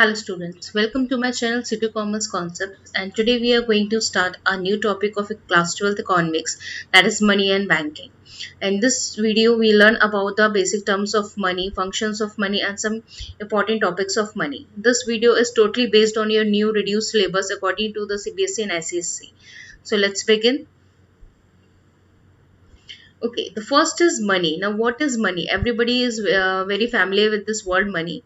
Hello students, welcome to my channel City Commerce Concepts, and today we are going to start a new topic of class 12th economics, that is money and banking. In this video we learn about the basic terms of money, functions of money and some important topics of money. This video is totally based on your new reduced syllabus according to the CBSE and ICSE. So let's begin. Okay, the first is money. Now, what is money? Everybody is very familiar with this word money.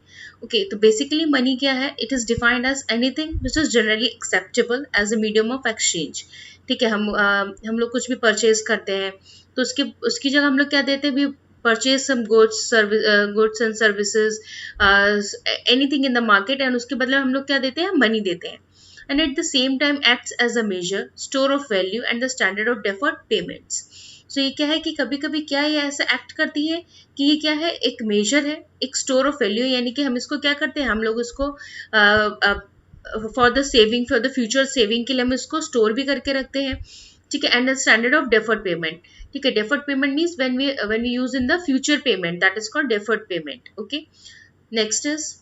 Okay, so basically money क्या है? It is defined as anything which is generally acceptable as a medium of exchange. ठीक है, हम लोग कुछ भी purchase करते हैं तो उसके उसकी जगह हम लोग क्या देते हैं? We purchase some goods and services, anything in the market, and उसके बदले हम लोग क्या देते हैं? Money देते हैं. And at the same time acts as a measure, store of value and the standard of deferred payments. सो ये क्या है कि कभी कभी क्या ये ऐसा एक्ट करती है कि ये क्या है, एक मेजर है, एक स्टोर ऑफ वैल्यू, यानी कि हम इसको क्या करते हैं, हम लोग इसको for the saving, for the future saving के लिए हम इसको स्टोर भी करके रखते हैं. ठीक है. And the standard of deferred payment. ठीक है. Deferred payment means when we use in the future payment, that is called deferred payment. Okay. Next is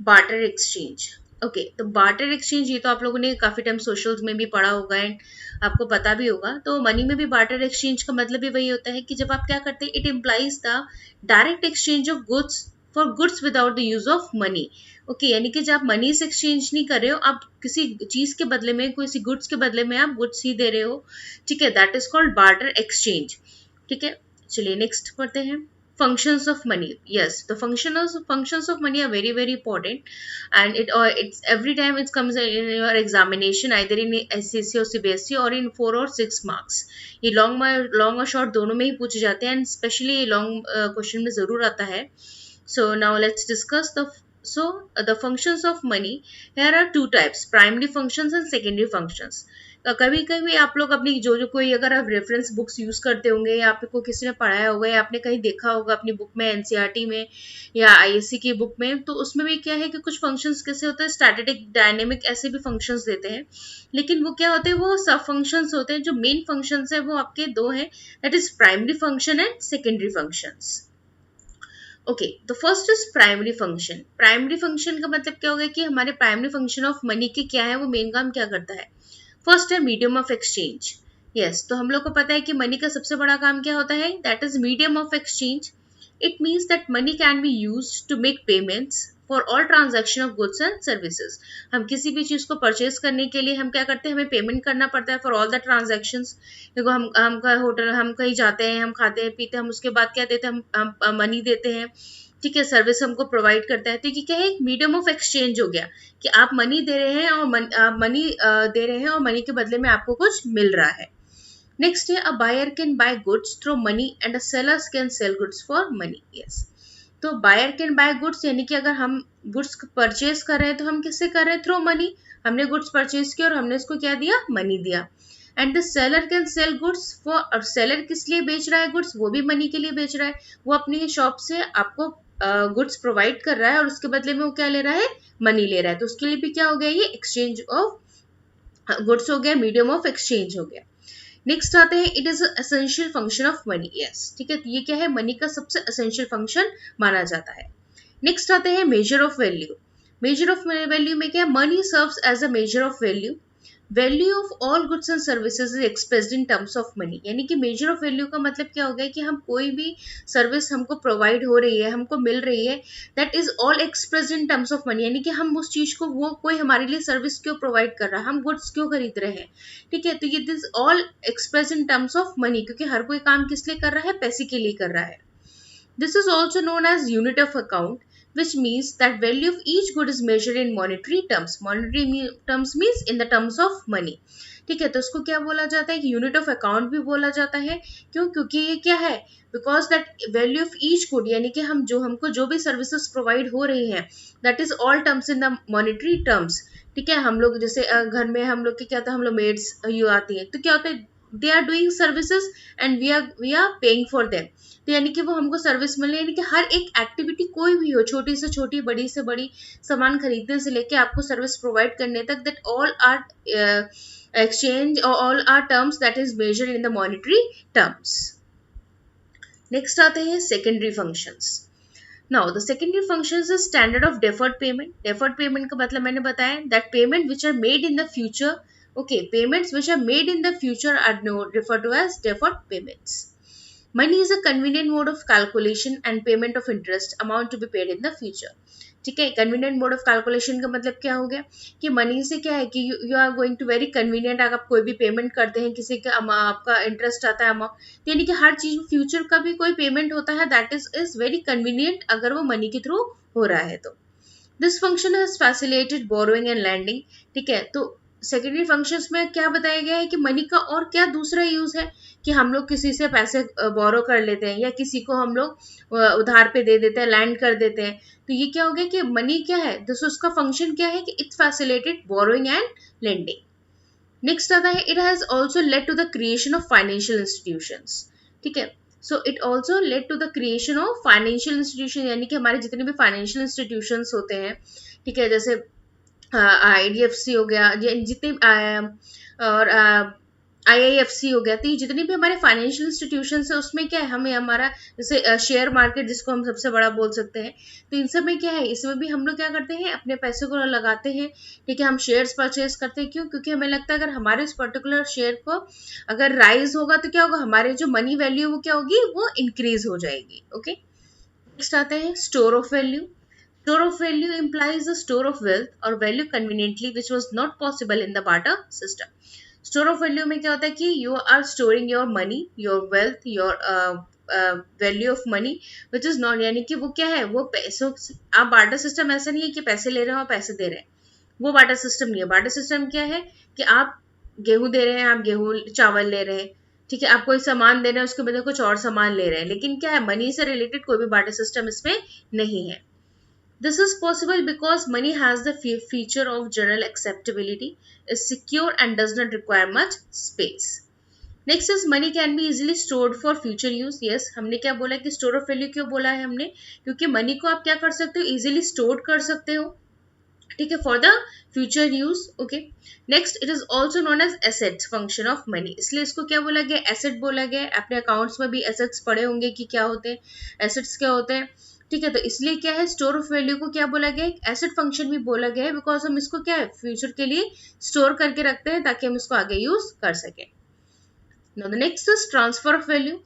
barter exchange. Okay, तो बार्टर एक्सचेंज ये तो आप लोगों ने काफी टाइम सोशल्स में भी पढ़ा होगा एंड आपको पता भी होगा. तो मनी में भी बार्टर एक्सचेंज का मतलब भी वही होता है कि जब आप क्या करते हैं, it implies the direct exchange of goods for goods without the use of money. Okay, यानी कि जब आप मनी से एक्सचेंज नहीं कर रहे हो, आप किसी चीज के बदले में, किसी गुड्स के बदले में आप गुड्स ही दे रहे हो. ठीक है, that is called barter exchange. ठीक है, चलिए नेक्स्ट पढ़ते हैं. Functions of money. Yes, the functions of money are very important, and it's every time it comes in your examination, either in SCC or CBSE or in 4 or 6 marks. ये long और short दोनों में ही पूछे जाते हैं, and especially long question में जरूर आता है. So now let's discuss the functions of money. Here are two types: primary functions and secondary functions. कभी कभी आप लोग अपनी जो कोई, अगर आप रेफरेंस बुक्स यूज करते होंगे या आपको किसी ने पढ़ाया होगा या आपने कहीं देखा होगा अपनी बुक में, एनसीईआरटी में या आईएससी की बुक में, तो उसमें भी क्या है कि कुछ फंक्शंस कैसे होते हैं, स्टैटिक, डायनेमिक, ऐसे भी फंक्शंस देते हैं. लेकिन वो क्या होते हैं, वो सब फंक्शंस होते हैं. जो मेन फंक्शंस है वो आपके दो हैं, that is primary function and secondary functions. Okay, the first is primary function. Primary function का मतलब क्या होगा कि हमारे प्राइमरी फंक्शन ऑफ मनी के क्या है, वो मेन काम क्या करता है. फर्स्ट है मीडियम ऑफ एक्सचेंज. यस, तो हम लोग को पता है कि मनी का सबसे बड़ा काम क्या होता है, that is medium of exchange. It means that money can be used to make payments for all transaction of goods and services. हम किसी भी चीज को परचेज करने के लिए हम क्या करते हैं, हमें पेमेंट करना पड़ता है फॉर ऑल द ट्रांजैक्शंस. देखो, हम होटल, हम कहीं जाते हैं, हम खाते हैं पीते हैं, हम उसके बाद क्या देते हैं, हम मनी देते हैं. ठीक है, सर्विस हमको प्रोवाइड करता है. तो ये क्या है, एक मीडियम ऑफ एक्सचेंज हो गया कि आप मनी दे रहे हैं और मनी दे रहे हैं और मनी के बदले में आपको कुछ मिल रहा है. नेक्स्ट है, a buyer can buy goods through money and a sellers can sell goods for money. Yes, तो बायर कैन बाय गुड्स, यानी कि अगर हम गुड्स परचेज कर रहे हैं तो हम किससे कर रहे हैं, थ्रू मनी. हमने गुड्स परचेज किया और हमने इसको क्या दिया, मनी दिया. And the seller can sell goods for, और सेलर किस लिए बेच रहा है गुड्स, वो भी मनी के लिए बेच रहा है. वो अपनी शॉप से आपको गुड्स प्रोवाइड कर रहा है और उसके बदले में वो क्या ले रहा है, मनी ले रहा है. तो उसके लिए भी क्या हो गया, ये एक्सचेंज ऑफ गुड्स हो गया, मीडियम ऑफ एक्सचेंज हो गया. नेक्स्ट आते हैं, it is essential function of money. Yes, ठीक है, तो ये क्या है, मनी का सबसे एसेंशियल फंक्शन माना जाता है. नेक्स्ट आते हैं, measure of value. Measure of value में क्या, money serves as a measure of value. Value of all goods and services is expressed in terms of money. यानी कि मेजर ऑफ वैल्यू का मतलब क्या हो गया कि हम कोई भी सर्विस हमको प्रोवाइड हो रही है, हमको मिल रही है, that is all expressed in terms of money. यानी कि हम उस चीज को, वो कोई हमारे लिए सर्विस क्यों प्रोवाइड कर रहा है, हम गुड्स क्यों खरीद रहे हैं. ठीक है, तो ये this all expressed in terms of money, क्योंकि हर कोई काम किस लिए कर रहा है, पैसे के लिए कर रहा है. This is also known as unit of account, which means that value of each good is measured in monetary terms. Monetary terms means in the terms of money. ठीक है, तो उसको क्या बोला जाता है कि यूनिट ऑफ अकाउंट भी बोला जाता है. क्यों, क्योंकि ये क्या है, because that value of each good, यानी कि हमको जो भी सर्विसेज प्रोवाइड हो रही हैं, that is all terms in the monetary terms. ठीक है, हम लोग जैसे घर में हम लोग के क्या होता है, हम लोग मेड्स आती है, तो क्या होता है, they are doing services and we are paying for them. तो यानी कि वो हमको सर्विस मिले, यानी कि हर एक एक्टिविटी कोई भी हो, छोटी से छोटी, बड़ी से बड़ी, सामान खरीदने से लेके आपको सर्विस प्रोवाइड करने तक, that all are exchange or all are terms that is measured in the monetary terms. Next आते हैं secondary functions. Now, the secondary functions is standard of deferred payment. Deferred payment का मतलब मैंने बताया that payment which are made in the future. Okay, payments which are made in the future are referred to as deferred payments. Money is a convenient mode of calculation and payment of interest amount to be paid in the future. ठीक है, convenient mode of calculation का मतलब क्या हो गया कि money से क्या है कि you are going to very convenient. अगर आप कोई भी पेमेंट करते हैं किसी का आपका इंटरेस्ट आता है अमाउंट, तो यानी कि हर चीज फ्यूचर का भी कोई पेमेंट होता है दैट इज वेरी कन्वीनियंट अगर वो मनी के थ्रू हो रहा है तो। This function has facilitated borrowing and lending. ठीक है, तो सेकेंडरी फंक्शंस में क्या बताया गया है कि मनी का और क्या दूसरा यूज है कि हम लोग किसी से पैसे बोरो कर लेते हैं या किसी को हम लोग उधार पे दे देते हैं, लैंड कर देते हैं। तो ये क्या हो गया कि मनी क्या है, दिस उसका फंक्शन क्या है कि it's facilitated borrowing and lending. Next आता है it has also led to the creation of financial institutions. ठीक है, so it also led to the creation of financial institution, यानी कि हमारे जितने भी फाइनेंशियल इंस्टीट्यूशंस होते हैं, ठीक है, जैसे IDFC हो गया, जितने और IIFC हो गया, तो ये जितने भी हमारे फाइनेंशियल इंस्टीट्यूशन है उसमें क्या है, हमें हमारा जैसे शेयर मार्केट जिसको हम सबसे बड़ा बोल सकते हैं, तो इन सब में क्या है, इसमें भी हम लोग क्या करते हैं अपने पैसे को लगाते हैं। ठीक है, हम शेयर्स परचेज करते हैं, क्यों, क्योंकि हमें लगता है अगर हमारे इस पर्टिकुलर शेयर को अगर राइज होगा तो क्या होगा, हमारे जो मनी वैल्यू वो क्या होगी, वो इंक्रीज हो जाएगी। ओके, नेक्स्ट आते हैं store of value. Store of value implies a store of wealth or value conveniently which was not possible in the barter system. Store of value में क्या होता है कि you are storing your money, your wealth, your value of money which is not, यानी कि वो क्या है, वो पैसों, आप barter system ऐसा नहीं है कि पैसे ले रहे हो और पैसे दे रहे हैं, वो barter system नहीं है। barter system क्या है कि आप गेहूं दे रहे हैं, आप गेहूं चावल ले रहे हैं, ठीक है, आप कोई सामान दे रहे हैं उसके बदले कुछ और सामान ले रहे हैं, लेकिन क्या है मनी से रिलेटेड कोई भी barter system इसमें नहीं है। This is possible because money has the feature of general acceptability, is secure and does not require much space. Next is money can be easily stored for future use. Yes, हमने क्या बोला कि store of value क्यों बोला है हमने, क्योंकि money को आप क्या कर सकते हो, easily stored कर सकते हो, ठीक है, for the future use. Okay, next it is also known as asset function of money, इसलिए इसको क्या बोला गया, एसेट बोला गया। अपने अकाउंट्स में भी एसेट्स पड़े होंगे कि क्या होते हैं, एसेट्स क्या होते हैं, ठीक है, तो इसलिए क्या है स्टोर ऑफ वैल्यू को क्या बोला गया, एक एसेट फंक्शन भी बोला गया है, बिकॉज हम इसको क्या है फ्यूचर के लिए स्टोर करके रखते हैं ताकि हम इसको आगे यूज कर सकें। Now the next is transfer of value.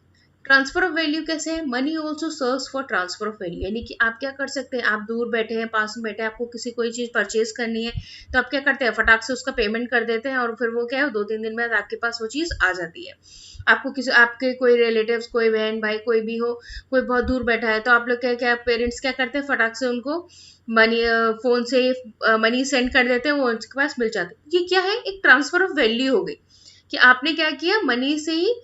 Transfer of value कैसे है, money also serves for transfer of value, यानी कि आप क्या कर सकते हैं, आप दूर बैठे हैं, पास में बैठे हैं, आपको किसी कोई चीज परचेज करनी है, तो आप क्या करते हैं फटाक से उसका पेमेंट कर देते हैं और फिर वो क्या है 2-3 दिन में आपके पास वो चीज आ जाती है। आपको किसी आपके कोई रिलेटिव्स, कोई बहन भाई कोई भी हो, कोई बहुत दूर बैठा है, तो आप लोग क्या क्या पेरेंट्स क्या करते हैं फटाक से उनको मनी फोन से मनी सेंड कर देते हैं, वो उनके पास मिल जाता है। ये क्या है, एक ट्रांसफर ऑफ वैल्यू हो गई कि आपने क्या किया, मनी से ही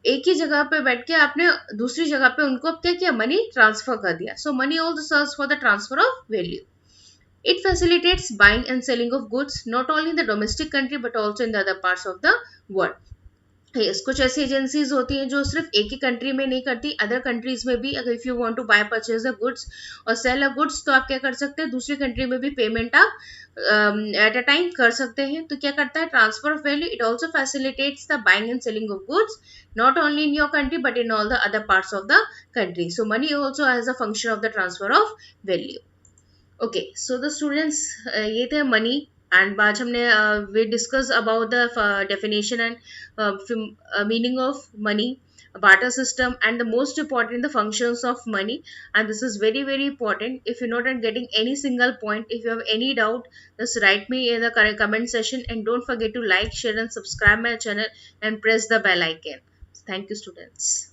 एक ही जगह पे बैठ के आपने दूसरी जगह पे उनको क्या किया, मनी ट्रांसफर कर दिया। So money also serves for the transfer of value. It facilitates buying and selling of goods not only in the domestic country but also in the other parts of the world. Yes, कुछ ऐसी agencies होती हैं जो सिर्फ एक ही country में नहीं करती, अदर कंट्रीज में भी। अगर if you want to buy purchase the goods और सेल अ गुड्स, तो आप क्या कर सकते हैं दूसरी कंट्री में भी पेमेंट आप एट अ टाइम कर सकते हैं। तो क्या करता है transfer of value, it also facilitates the buying and selling of goods not only in your country but in all the other parts of the country. So money also has a function of the transfer of value. Okay, so the students ये थे money and आज हमने we discuss about the definition and meaning of money, barter system, and the most important the functions of money. And this is very very important. If you're not getting any single point, if you have any doubt, just write me in the comment section, and don't forget to like, share and subscribe my channel and press the bell icon. Thank you students.